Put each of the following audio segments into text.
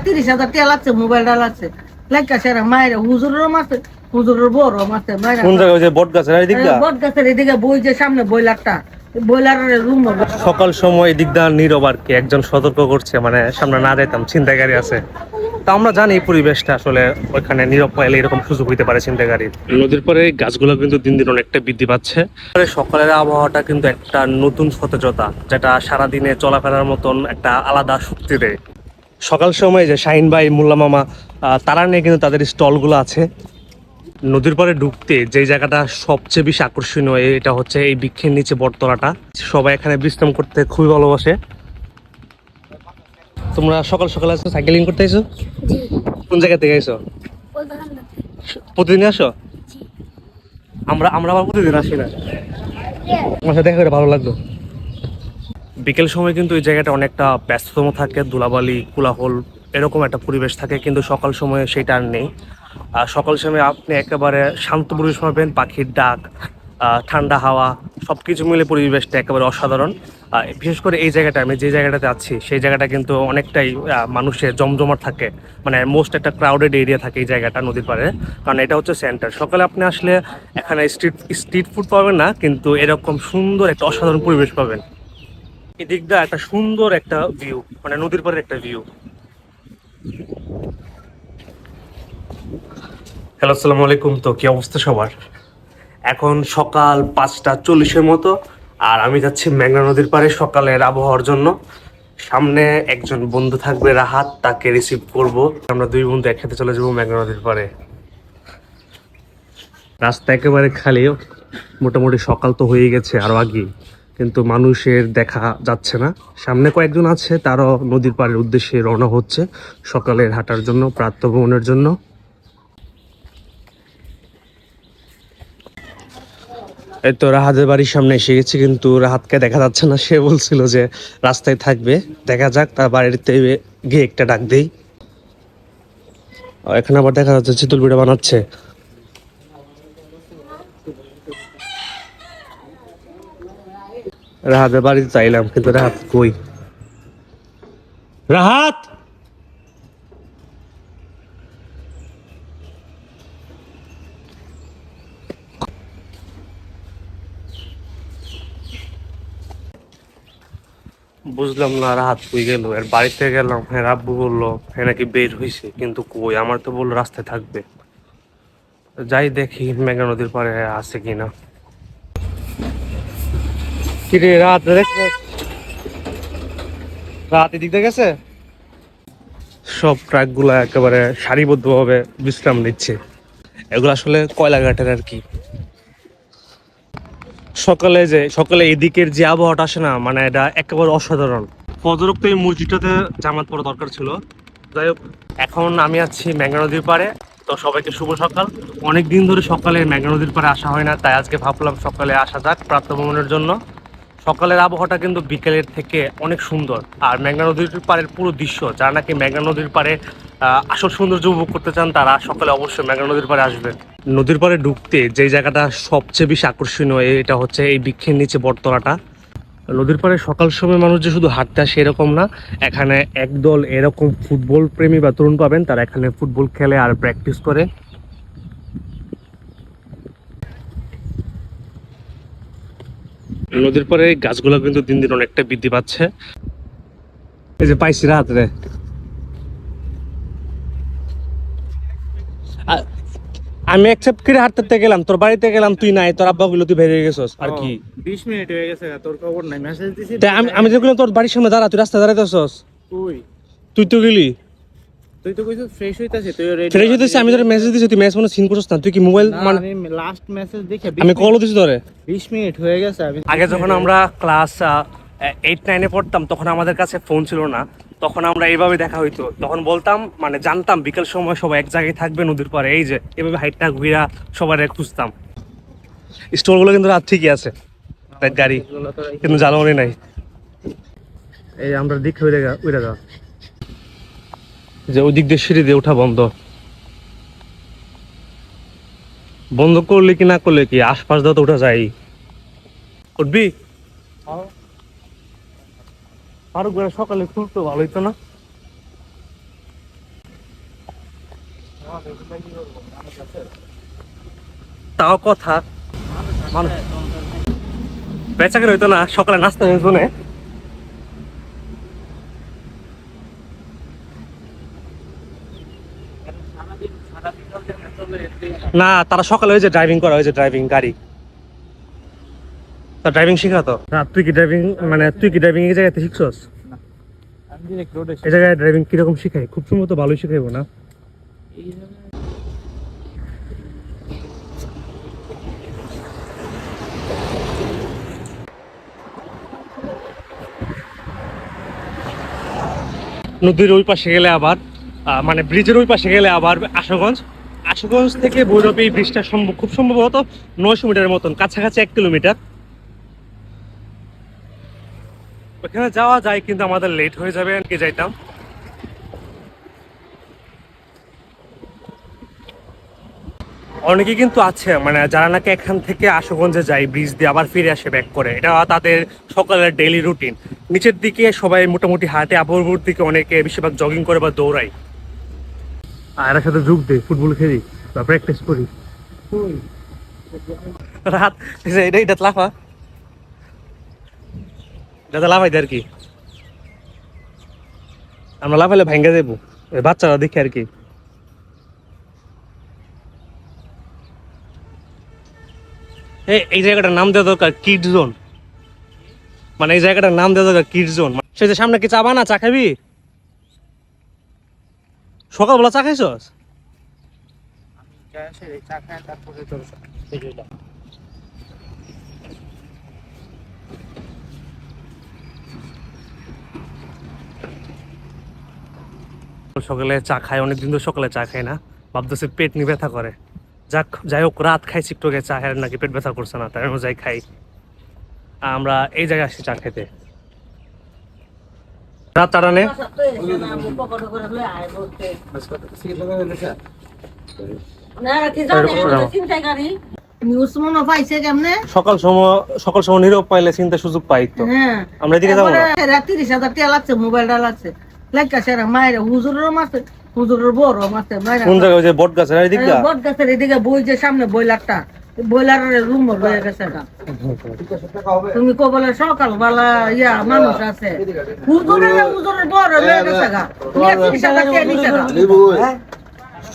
30,000 টাকা লাগছে, মোবাইলটা লাগছে লেখা সেরা মায়ের হুজুরেরও মারছে, হুজুরের বড় মারছে মায়ের। কোন জায়গায়? ওই যে বট গাছের এদিকটা? বট গাছের এদিকে বই যে সামনে বইলারটা, বইলারের রুম। সকাল সময় এদিক দা নীরব আর কি, একজন সতর্ক করছে, মানে সামনে না যেতাম, ছিনতাইকারী আছে। তা আমরা জানি এই পরিবেশটা আসলে ওইখানে নীরব পাইলে এরকম সুযোগ হইতে পারে ছিনতাইকারীর। নদীর পরে গাছগুলো কিন্তু দিন দিন অনেকটা বৃদ্ধি পাচ্ছে। সকালের আবহাওয়াটা কিন্তু একটা নতুন সতেজতা, যেটা সারাদিনে চলাফেরার মতন একটা আলাদা শক্তি দেয়। সকাল সময় যে শাহিন ভাই, মোল্লা মামা, তারা নিয়ে কিন্তু তাদের স্টলগুলো আছে। নদীর পাড়ে ঢুকতে যে জায়গাটা সবচেয়ে বেশি আকর্ষণীয়, এটা হচ্ছে এই বৃক্ষের নিচে বটতলাটা। সবাই এখানে বিশ্রাম করতে খুবই ভালোবাসে। তোমরা সকাল সকাল আসছো, সাইকেলিং করতে আইছো? কোন জায়গা থেকে আইছো? প্রতিদিন আসো? আমরা আবার প্রতিদিন আসি না। তোমার সাথে দেখা করে ভালো লাগলো। বিকেল সময় কিন্তু এই জায়গাটা অনেকটা ব্যস্ততম থাকে, ধুলাবালি, কোলাহল, এরকম একটা পরিবেশ থাকে, কিন্তু সকাল সময়ে সেটা আর নেই। সকাল সময় আপনি একেবারে শান্ত পরিবেশ পাবেন, পাখির ডাক, ঠান্ডা হাওয়া, সব কিছু মিলে পরিবেশটা একেবারে অসাধারণ। বিশেষ করে এই জায়গাটা, আমি যে জায়গাটাতে আছি সেই জায়গাটা কিন্তু অনেকটাই মানুষের জমজমাট থাকে, মানে মোস্ট একটা ক্রাউডেড এরিয়া থাকে এই জায়গাটা নদীর পাড়ে, কারণ এটা হচ্ছে সেন্টার। সকালে আপনি আসলে এখানে স্ট্রিট ফুড পাবেন না, কিন্তু এরকম সুন্দর একটা অসাধারণ পরিবেশ পাবেন। এদিক দিয়ে একটা সুন্দর একটা ভিউ, মানে নদীর পাড়ের একটা ভিউ। হ্যালো, আসসালামু আলাইকুম। তো কি অবস্থা সবার? এখন সকাল 5:40 মতো, আর আমি যাচ্ছি মেঘনা নদীর পাড়ে সকালের আবহাওয়ার জন্য। সামনে একজন বন্ধু থাকবে, রাহাত, তাকে রিসিভ করব। আমরা দুই বন্ধু একসাথে চলে যাবো মেঘনা নদীর পাড়ে। রাস্তা একেবারে খালি, মোটামুটি সকাল তো হয়ে গেছে আরো আগে, কিন্তু মানুষের দেখা যাচ্ছে না। সামনে কয়েকজন আছে, তারাও নদীর পাড়ের উদ্দেশ্যে রওনা হচ্ছে সকালের হাঁটার জন্য, প্রাতঃভ্রমণের জন্য। এই তো রাহাতের বাড়ির সামনে এসে গেছি, কিন্তু রাহাতকে দেখা যাচ্ছে না। সে বলছিল যে রাস্তায় থাকবে, দেখা যাক। তার বাড়িতে গিয়ে একটা ডাক দেই। এখানে আবার দেখা যাচ্ছে চিতল পিঠা বানাচ্ছে। রাহাতের বাড়িতে চাইলাম, কিন্তু রাহাত কই? রাহাত! বুঝলাম না রাহাত কই গেল। এর বাড়িতে গেলাম, হ্যাঁ আব্বু বললো হ্যাঁ নাকি বের হয়েছে, কিন্তু কই? আমার তো বললো রাস্তায় থাকবে। যাই দেখি মেঘনা নদীর পাড়ে আছে কিনা। কিরে রাত, রাত এদিক দিয়ে গেছে। সব ট্রাক গুলা একেবারে সারিবদ্ধভাবে বিশ্রাম নিচ্ছে। এগুলো আসলে কয়লাঘাটের আর কি। সকালে এদিকের যে আবহাওয়াটা আসে না, মানে এটা একেবারে অসাধারণ। ফজরক তো এই মসজিদটাতে জামাত পড়া দরকার ছিল। যাই হোক, এখন আমি আছি মেঘনা নদীর পাড়ে। তো সবাইকে শুভ সকাল। অনেক দিন ধরে সকালে মেঘনা নদীর পাড়ে আসা হয় না, তাই আজকে ভাবলাম সকালে আসা যাক প্রাতঃভ্রমণের জন্য। সকালের আবহাওয়াটা কিন্তু বিকেলের থেকে অনেক সুন্দর। আর মেঘনা নদীর পাড়ের পুরো দৃশ্য, যারা নাকি মেঘনা নদীর পাড়ে আসল সৌন্দর্য উপভোগ করতে চান, তারা সকালে অবশ্যই মেঘনা নদীর পাড়ে আসবেন। নদীর পাড়ে ঢুকতে যে জায়গাটা সবচেয়ে বেশি আকর্ষণীয়, এটা হচ্ছে এই বৃক্ষের নিচে বটতলাটা। নদীর পাড়ে সকাল সময় মানুষ যে শুধু হাঁটতে আসে এরকম না, এখানে একদল এরকম ফুটবল প্রেমী বা তরুণ পাবেন, তারা এখানে ফুটবল খেলে আর প্র্যাকটিস করে। নদীর পাড়ে গাছগুলো কিন্তু দিন দিন অনেকটা বৃদ্ধি পাচ্ছে। এই যে পাইছি রাত রে। আমি অ্যাকসেপ্ট করে হাঁটতে গেলাম, তোর বাড়িতে গেলাম, তুই নাই, তোর আব্বা গুলো তুই বেরিয়ে গেছস আর কি। 20 মিনিট হয়ে গেছে, তোর খবর নাই। মেসেজ দিছি। তাই আমি যে গেলাম তোর বাড়ির সামনে, দাঁড়া, তুই রাস্তায় দাঁড়াইতেছস। তুই তুই তো গেলি। তুই তো কইছিস ফ্রেশ হইতাছিস, তুই রেডি। ফ্রেশ হইতেছি, আমি তোর মেসেজ দিছি, তুই মেসেজ মনে সিন করছিস না। তুই কি মোবাইল মানে? আমি লাস্ট মেসেজ দেখে আমি কলও দিছি তোরে। 20 মিনিট হয়ে গেছে। আমি আগে যখন আমরা ক্লাস 8-9-এ পড়তাম, তখন আমাদের কাছে ফোন ছিল না। তখন আমরা এইভাবে দেখা হইতো, তখন বলতাম, মানে জানতাম বিকেল সময় সবাই এক জায়গায় থাকবে নদীর পাড়ে, এই যে এভাবে হাইটটা ঘুরা সবাই খুঁজতাম। স্টোরগুলো কিন্তু রাত ঠিকই আছে, দেখ গাড়ি কিন্তু জ্বালানি নাই। এই আমরা দিক হয়ে গা যে ওই দিক দিয়ে সিঁড়ি দিয়ে ওঠা বন্ধ। বন্ধ করলে কি না করলে কি, আশপাশ দিয়ে তো ওঠা যায়। উঠবি? আরো সকালে খুলতো ভালো হইতো না? তাও কথা, মানুষ বেচা কেন হইতো না, সকালে নাস্তা হইতো না। না তারা সকালে ওই যে ড্রাইভিং করা, ওই যে ড্রাইভিং গাড়ি, তা ড্রাইভিং শেখাতো। তুই কি ড্রাইভিং, মানে তুই কি ড্রাইভিং এই জায়গাতে শিখছস? আমি ডিরেক্ট রোডে এই জায়গায় ড্রাইভিং কিরকম শিখাই? খুব সম্ভবত ভালোই শিখাইবো না? নদীর ওই পাশে গেলে আবার মানে ব্রিজের ওই পাশে গেলে আবার আশুগঞ্জ। আশুগঞ্জ থেকে ভৈরব এই ব্রিজটা খুব সম্ভবত 900 মিটারের মতন, কাছাকাছি 1 কিলোমিটার। ওখানে যাওয়া যায় কিন্তু আমাদের লেট হয়ে যাবে, কি যাইতাম। অনেকে কিন্তু আছে মানে যারা নাকি এখান থেকে আশুগঞ্জে যায় ব্রিজ দিয়ে আবার ফিরে আসে ব্যাক করে, এটা তাদের সকালের ডেইলি রুটিন। নিচের দিকে সবাই মোটামুটি হাঁটে, আবহাওয়ার দিকে অনেকে বেশিরভাগ জগিং করে বা দৌড়ায়। আর এর সাথে যোগ দিই, ফুটবল খেলি বা প্র্যাকটিস করি রাত। এটা এটা লাফা, যাতে লাফাই দেয় আর কি, আমরা লাফাইলে ভাঙ্গা দেবো বাচ্চারা দেখে আর কি। এই জায়গাটার নাম দেওয়া দরকার কিড জোন, মানে এই জায়গাটার নাম দেওয়া দরকার কিড জোন। সে যে সামনে কি চা বানা, চা খাবি? সকালবেলা চা খাইছস? চা খায় তারপরে তোর সকালে চা খাই, অনেকদিন তো সকালে চা খাই না, ভাবতেছে পেট নিয়ে ব্যথা করে। যাই হোক রাত খাইছি একটু চা, হের নাকি পেট ব্যথা করছে না, তাই আমি যাই খাই। আমরা এই জায়গায় আসছি চা খেতে। রাত চাটা নে সকাল সময় নীরব পাইলে চিন্তার সুযোগ পাই তো। আমরা এদিকে যাবো না। 30,000 টাকা লাগছে, মোবাইলটা লাগছে লেখা সেরা মায়ের হুজুরেরও মারছে, হুজুরের বড় মারছে। কোন জায়গায়? ওই যে বট গাছের এদিক দিয়ে? বট গাছের এদিকে বই যে সামনে বইলারটা, বইলারের রুম হয়ে গেছে। তুমি কবলে সকাল বেলা ইয়া মানুষ আছে, হুজুরের বড় হয়ে গেছে গা।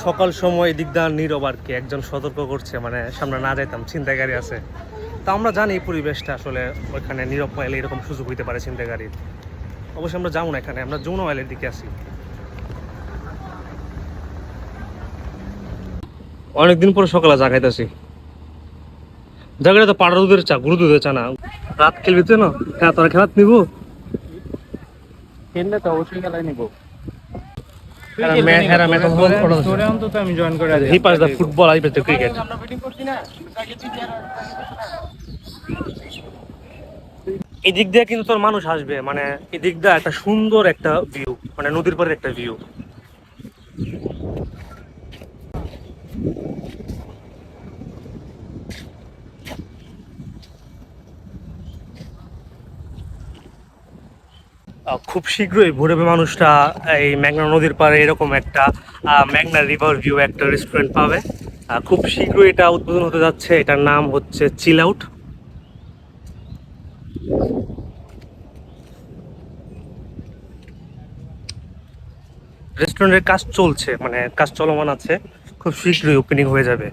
সকাল সময় এদিক দিয়ে নীরব আর কি, একজন সতর্ক করছে মানে সামনে না যাইতাম, ছিনতাইকারী আছে। তা আমরা জানি এই পরিবেশটা আসলে ওইখানে নীরব পাইলে এরকম সুযোগ হইতে পারে ছিনতাইকারীর। অবশ্যই আমরা যাবো না এখানে, আমরা যমুনা ওয়াইলের দিকে আসি। অনেকদিন পরে সকালে চা খাইতেছি। জায়গাটা তো পাড়া দুধের চা, গুরু দুধের চা না। রাত খেলবি তো না? হ্যাঁ, তোরা খেলাত নিবো? খেললে তো অবশ্যই খেলায় নিবো। আমি জয়েন করে he pass the football, I play cricket. এদিক দিয়ে কিন্তু তোর মানুষ আসবে, মানে এদিক দিয়ে একটা সুন্দর একটা ভিউ, মানে নদীর পাড়ের একটা ভিউ। খুব শীঘ্রই ভৈরবে মানুষটা এই মেঘনা নদীর পাড়ে এরকম একটা মেঘনা রিভার ভিউ একটা রেস্টুরেন্ট পাবে। খুব শীঘ্রই এটা উদ্বোধন হতে যাচ্ছে, এটার নাম হচ্ছে চিল আউট। রেস্টুরেন্টের কাজ চলছে, মানে কাজ চলমান আছে, খুব শীঘ্রই ওপেনিং হয়ে যাবে।